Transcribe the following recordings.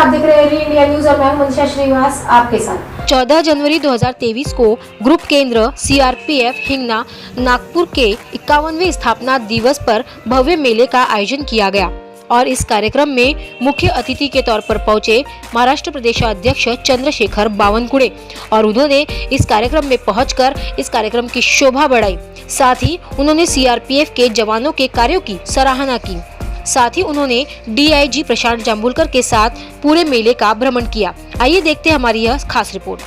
आप देख रहे हैं इंडिया न्यूज और मैं मनीषा श्रीवास आपके साथ। 14 जनवरी 2023 को ग्रुप केंद्र सीआरपीएफ हिंगना नागपुर के 51वें स्थापना दिवस पर भव्य मेले का आयोजन किया गया और इस कार्यक्रम में मुख्य अतिथि के तौर पर पहुंचे महाराष्ट्र प्रदेश अध्यक्ष चंद्रशेखर बावनकुळे और उन्होंने इस कार्यक्रम में पहुंचकर इस कार्यक्रम की शोभा बढ़ाई। साथ ही उन्होंने सीआरपीएफ के जवानों के कार्यों की सराहना की। साथ ही उन्होंने डीआईजी प्रशांत जांभूलकर के साथ पूरे मेले का भ्रमण किया। आइए देखते हैं हमारी यह खास रिपोर्ट।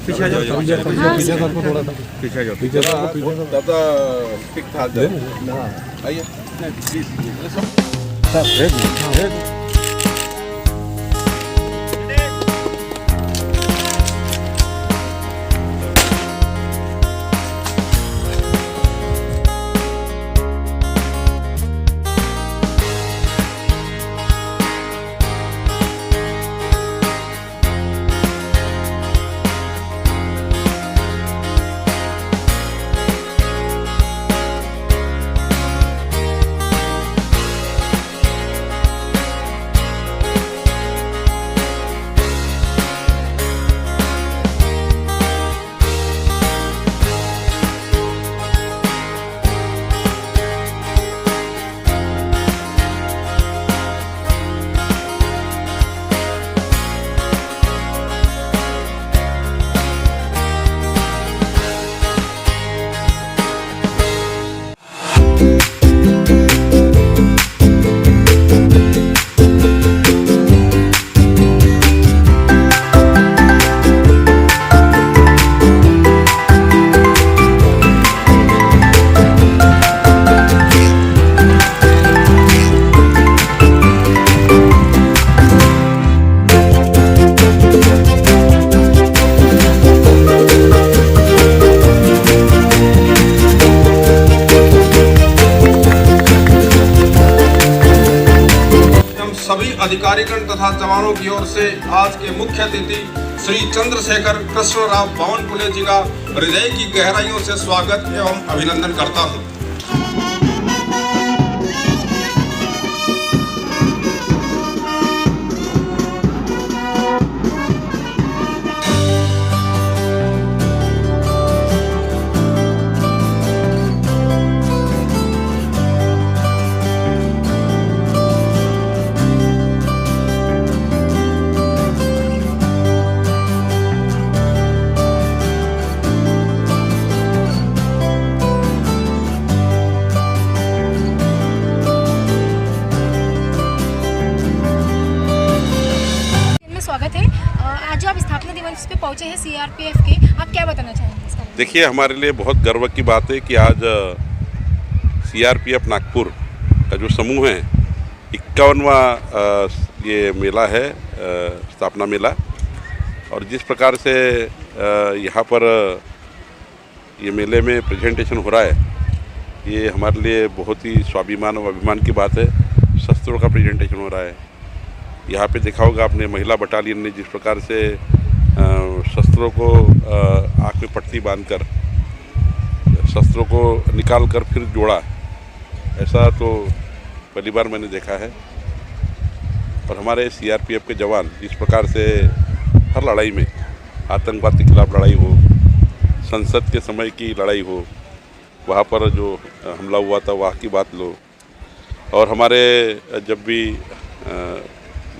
पीछे आ जाओ दादा ठीक ठाक आइए। सभी अधिकारीगण तथा जवानों की ओर से आज के मुख्य अतिथि श्री चंद्रशेखर कृष्णराव बावनकुळे जी का हृदय की गहराइयों से स्वागत एवं अभिनंदन करता हूं। स्वागत है। आज जो आप स्थापना दिवस पे पहुंचे हैं सीआरपीएफ के, आप क्या बताना चाहेंगे इसका? देखिए, हमारे लिए बहुत गर्व की बात है कि आज सीआरपीएफ नागपुर का जो समूह है 51वां ये मेला है, स्थापना मेला, और जिस प्रकार से यहाँ पर ये मेले में प्रेजेंटेशन हो रहा है, ये हमारे लिए बहुत ही स्वाभिमान और अभिमान की बात है। शस्त्रों का प्रेजेंटेशन हो रहा है। यहाँ पे देखा होगा आपने, महिला बटालियन ने जिस प्रकार से शस्त्रों को आँख में पट्टी बांधकर शस्त्रों को निकाल कर फिर जोड़ा, ऐसा तो पहली बार मैंने देखा है। और हमारे सीआरपीएफ के जवान जिस प्रकार से हर लड़ाई में, आतंकवाद के खिलाफ लड़ाई हो, संसद के समय की लड़ाई हो, वहाँ पर जो हमला हुआ था वहाँ की बात लो, और हमारे जब भी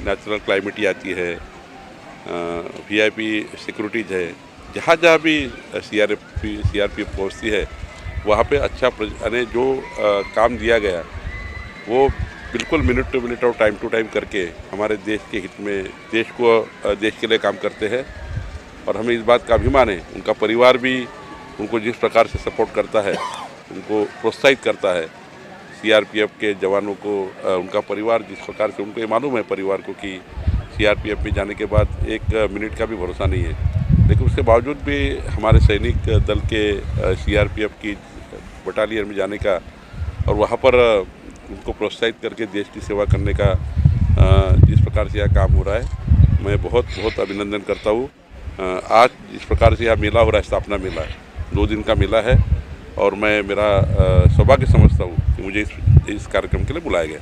नेचुरल क्लाइमेटी आती है, वीआईपी सिक्योरिटीज है, जहाँ जहाँ भी सीआरपीएफ पहुँचती है वहाँ पे अच्छा यानी जो काम दिया गया वो बिल्कुल मिनट टू मिनट और टाइम टू टाइम करके हमारे देश के हित में, देश के लिए काम करते हैं। और हमें इस बात का अभिमान है, उनका परिवार भी उनको जिस प्रकार से सपोर्ट करता है, उनको प्रोत्साहित करता है, सीआरपीएफ के जवानों को उनका परिवार जिस प्रकार से उनको ये मालूम है परिवार को कि सीआरपीएफ में जाने के बाद 1 मिनट का भी भरोसा नहीं है, लेकिन उसके बावजूद भी हमारे सैनिक दल के सीआरपीएफ की बटालियन में जाने का और वहाँ पर उनको प्रोत्साहित करके देश की सेवा करने का जिस प्रकार से यह काम हो रहा है, मैं बहुत बहुत अभिनंदन करता हूँ। आज इस प्रकार से यह मेला हो रहा है, स्थापना मेला 2 दिन का मेला है और मैं मेरा सौभाग्य समझता हूँ कि मुझे इस कार्यक्रम के लिए बुलाया गया।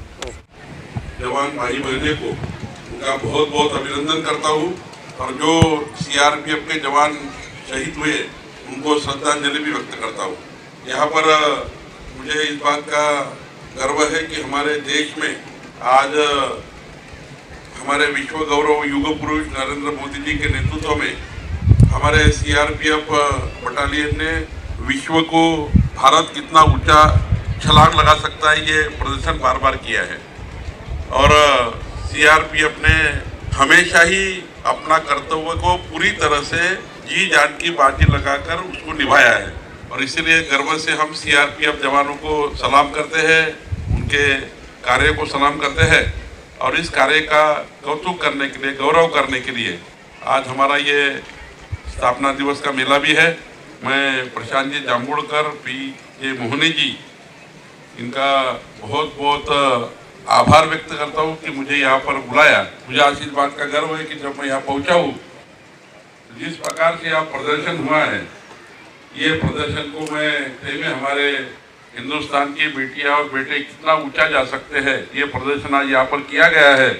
जवान भाई बहनों को उनका बहुत बहुत अभिनंदन करता हूँ और जो सीआरपीएफ के जवान शहीद हुए उनको श्रद्धांजलि भी व्यक्त करता हूँ। यहाँ पर मुझे इस बात का गर्व है कि हमारे देश में आज हमारे विश्व गौरव युग पुरुष नरेंद्र मोदी जी के नेतृत्व में हमारे सीआरपीएफ बटालियन ने विश्व को भारत कितना ऊंचा छलांग लगा सकता है ये प्रदर्शन बार बार किया है और सीआरपीएफ ने हमेशा ही अपना कर्तव्य को पूरी तरह से जी जान की बाजी लगाकर उसको निभाया है और इसीलिए गर्व से हम सीआरपीएफ जवानों को सलाम करते हैं, उनके कार्य को सलाम करते हैं और इस कार्य का कौतुक करने के लिए, गौरव करने के लिए आज हमारा ये स्थापना दिवस का मेला भी है। मैं प्रशांत जी जांबुड़कर, पी.जे. मोहने जी, इनका बहुत बहुत आभार व्यक्त करता हूँ कि मुझे यहाँ पर बुलाया। मुझे आज इस बात का गर्व है कि जब मैं यहाँ पहुँचा हूँ, जिस प्रकार से यहाँ प्रदर्शन हुआ है, ये प्रदर्शन को मैं में हमारे हिंदुस्तान की बेटियां और बेटे कितना ऊंचा जा सकते हैं, ये प्रदर्शन आज यहाँ पर किया गया है।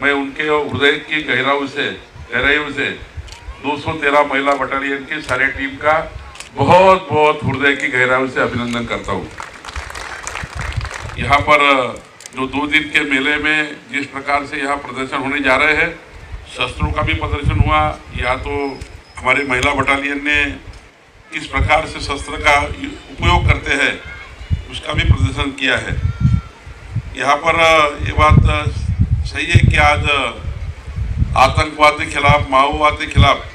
मैं उनके हृदय की गहराई से 213 महिला बटालियन की सारे टीम का बहुत बहुत हृदय की गहराई से अभिनंदन करता हूँ। यहाँ पर जो 2 दिन के मेले में जिस प्रकार से यहाँ प्रदर्शन होने जा रहे हैं, शस्त्रों का भी प्रदर्शन हुआ, या तो हमारी महिला बटालियन ने किस प्रकार से शस्त्र का उपयोग करते हैं उसका भी प्रदर्शन किया है। यहाँ पर ये बात सही है कि आज आतंकवाद के खिलाफ, माओवाद के खिलाफ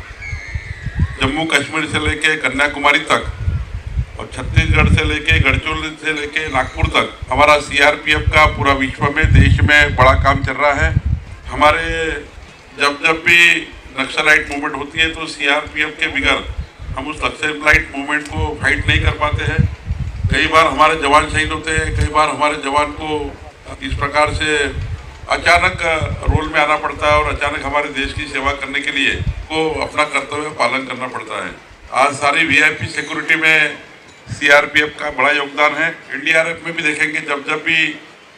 जम्मू कश्मीर से लेके कन्याकुमारी तक और छत्तीसगढ़ से लेके गढ़चिरौली से लेके नागपुर तक हमारा सीआरपीएफ का पूरा विश्व में, देश में बड़ा काम चल रहा है। हमारे जब भी नक्सलाइट मूवमेंट होती है तो सीआरपीएफ के बगैर हम उस नक्सलाइट मूवमेंट को फाइट नहीं कर पाते हैं। कई बार हमारे जवान शहीद होते हैं, कई बार हमारे जवान को इस प्रकार से अचानक रोल में आना पड़ता है और अचानक हमारे देश की सेवा करने के लिए को अपना कर्तव्य पालन करना पड़ता है। आज सारी वीआईपी सिक्योरिटी में सीआरपीएफ का बड़ा योगदान है। एनडीआरएफ में भी देखेंगे, जब भी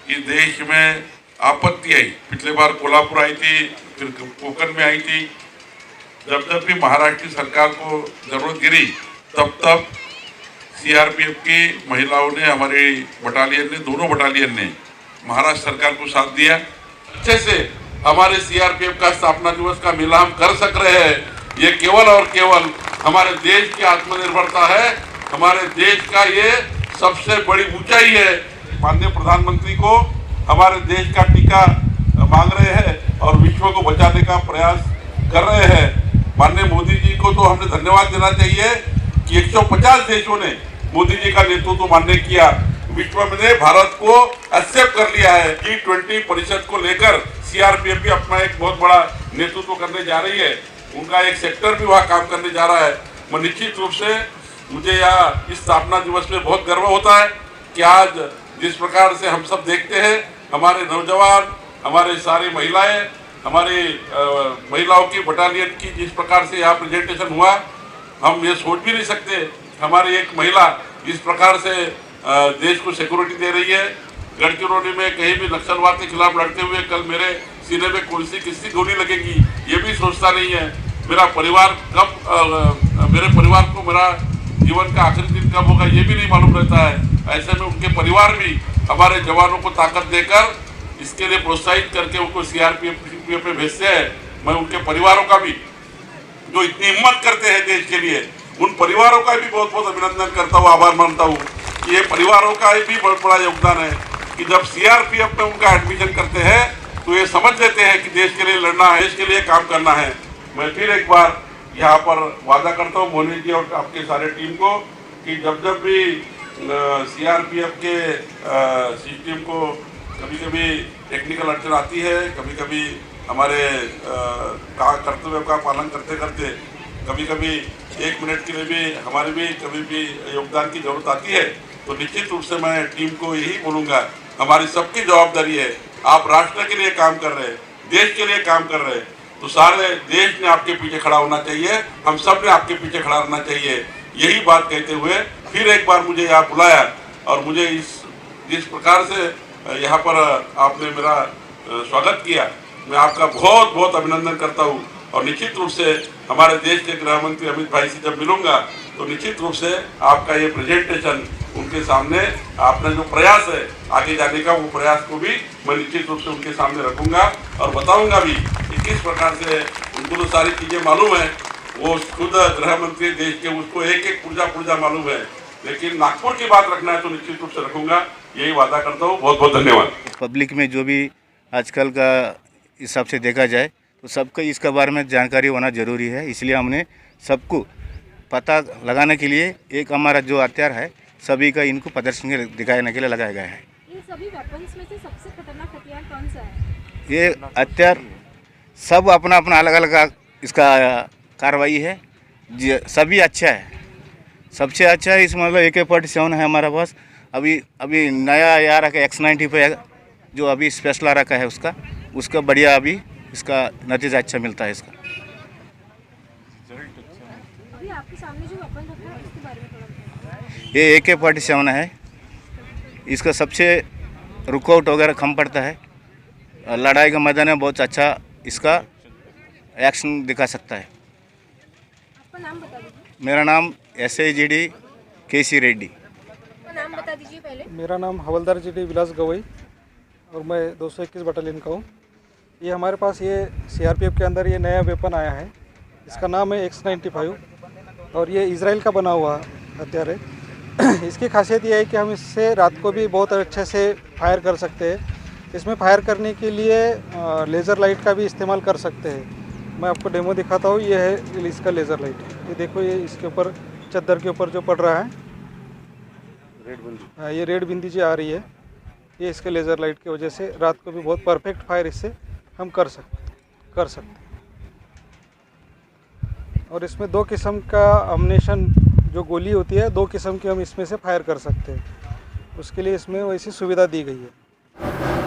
इस देश में आपत्ति आई, पिछले बार कोल्हापुर आई थी, फिर कोकण में आई थी, जब भी महाराष्ट्र की सरकार को जरूरत गिरी तब सीआरपीएफ की महिलाओं ने, हमारी बटालियन ने, दोनों बटालियन ने महाराष्ट्र सरकार को साथ दिया। अच्छे से हमारे सीआरपीएफ का स्थापना दिवस का मेला हम कर सक रहे हैं, ये केवल और केवल हमारे देश की आत्मनिर्भरता है, हमारे देश का ये सबसे बड़ी ऊंचाई है। माननीय प्रधानमंत्री को हमारे देश का टीका मांग रहे हैं और विश्व को बचाने का प्रयास कर रहे हैं। माननीय मोदी जी को तो हमें धन्यवाद देना चाहिए कि 150 देशों ने मोदी जी का नेतृत्व मान्य किया, विश्व ने भारत को एक्सेप्ट कर लिया है। G20 परिषद को लेकर सीआरपीएफ भी अपना एक बहुत बड़ा नेतृत्व करने जा रही है, उनका एक सेक्टर भी वहाँ काम करने जा रहा है। मैं निश्चित रूप से मुझे यहाँ इस स्थापना दिवस में बहुत गर्व होता है कि आज जिस प्रकार से हम सब देखते हैं, हमारे नौजवान, हमारे सारी महिलाएं, हमारी महिलाओं की बटालियन की जिस प्रकार से यहाँ प्रेजेंटेशन हुआ, हम ये सोच भी नहीं सकते हमारी एक महिला इस प्रकार से देश को सिक्योरिटी दे रही है। गढ़चिरौली में कहीं भी नक्सलवाद के खिलाफ लड़ते हुए कल मेरे सीने में कौन सी किसकी गोली लगेगी ये भी सोचता नहीं है। मेरा परिवार कब मेरे परिवार को मेरा जीवन का आखिरी दिन कब होगा ये भी नहीं मालूम रहता है। ऐसे में उनके परिवार भी हमारे जवानों को ताकत देकर इसके लिए प्रोत्साहित करके उनको सीआरपीएफ में भेजते हैं। मैं उनके परिवारों का भी जो इतनी हिम्मत करते हैं देश के लिए, उन परिवारों का भी बहुत बहुत अभिनंदन करता हूँ, आभार मानता हूँ कि ये परिवारों का भी बहुत बड़ा योगदान है कि जब सीआरपीएफ में उनका एडमिशन करते हैं तो ये समझ लेते हैं कि देश के लिए लड़ना है, देश के लिए काम करना है। मैं फिर एक बार यहाँ पर वादा करता हूँ मोहनी जी और आपके सारे टीम को कि जब भी सीआरपीएफ के सिस्टम को कभी कभी टेक्निकल अड़चन आती है, कभी कभी हमारे कर्तव्य का पालन करते करते कभी कभी 1 मिनट के लिए भी हमारे भी कभी भी योगदान की जरूरत आती है। तो निश्चित रूप से मैं टीम को यही बोलूँगा, हमारी सबकी जवाबदारी है। आप राष्ट्र के लिए काम कर रहे हैं, देश के लिए काम कर रहे हैं, तो सारे देश ने आपके पीछे खड़ा होना चाहिए, हम सब ने आपके पीछे खड़ा रहना चाहिए। यही बात कहते हुए फिर एक बार मुझे यहाँ बुलाया और मुझे जिस प्रकार से यहाँ पर आपने मेरा स्वागत किया, मैं आपका बहुत बहुत अभिनंदन करता हूँ। और निश्चित रूप से हमारे देश के गृह मंत्री अमित भाई से जब मिलूंगा तो निश्चित रूप से आपका ये प्रेजेंटेशन उनके सामने, आपने जो प्रयास है आगे जाने का, वो प्रयास को भी मैं निश्चित रूप से उनके सामने रखूंगा और बताऊंगा भी कि किस प्रकार से उनको तो सारी चीज़ें मालूम है, वो खुद गृह मंत्री देश के, उसको एक एक पुर्जा मालूम है, लेकिन नागपुर की बात रखना है तो निश्चित रूप से रखूंगा, यही वादा करता हूँ। बहुत बहुत धन्यवाद। पब्लिक में जो भी आजकल का हिसाब से देखा जाए तो सबको इसके बारे में जानकारी होना ज़रूरी है, इसलिए हमने सबको पता लगाने के लिए एक हमारा जो हथियार है सभी का इनको प्रदर्शन दिखाने के लिए लगाया गया है। इन सभी वेपन्स में से सबसे खतरनाक हथियार कौन सा है? ये हथियार सब अपना अपना अलग अलग इसका कार्रवाई है, सभी अच्छा है, सबसे अच्छा है। इस मतलब AK-47 है हमारा पास, अभी नया आ रखा है X-95 जो अभी स्पेशल आ रखा है, उसका बढ़िया अभी इसका नतीजा अच्छा मिलता है। इसका अभी आपके सामने जो वेपन रखा है उसके बारे में थोड़ा बताइए। ये AK-47 है, इसका सबसे रुकआउट वगैरह कम पड़ता है, लड़ाई का मैदान में बहुत अच्छा इसका एक्शन दिखा सकता है। आपका नाम बता दीजिए। मेरा नाम SIGD KC रेड्डी। आपका नाम बता दीजिए पहले। मेरा नाम हवलदार GD विलास गवई और मैं 221 बटालियन का हूँ। ये हमारे पास ये CRPF के अंदर ये नया वेपन आया है, इसका नाम है X-95 और ये इजराइल का बना हुआ हथियार है। इसकी खासियत ये है कि हम इससे रात को भी बहुत अच्छे से फायर कर सकते हैं। इसमें फायर करने के लिए लेज़र लाइट का भी इस्तेमाल कर सकते हैं। मैं आपको डेमो दिखाता हूँ, ये है इसका लेज़र लाइट। ये देखो, ये इसके ऊपर चद्दर के ऊपर जो पड़ रहा है रेड बिंदी, हाँ ये रेड बिंदी जी आ रही है, ये इसके लेज़र लाइट की वजह से रात को भी बहुत परफेक्ट फायर इससे हम कर सकते हैं। और इसमें 2 किस्म का अम्युनिशन जो गोली होती है, 2 किस्म की हम इसमें से फायर कर सकते हैं, उसके लिए इसमें वैसी सुविधा दी गई है।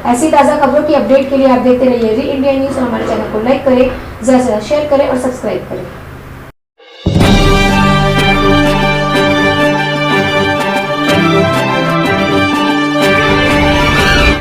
ऐसी ताज़ा खबरों की अपडेट के लिए आप देखते रहिए री इंडिया न्यूज़ और हमारे चैनल को लाइक करें, ज़्यादा से ज़्यादा शेयर करें और सब्सक्राइब करें।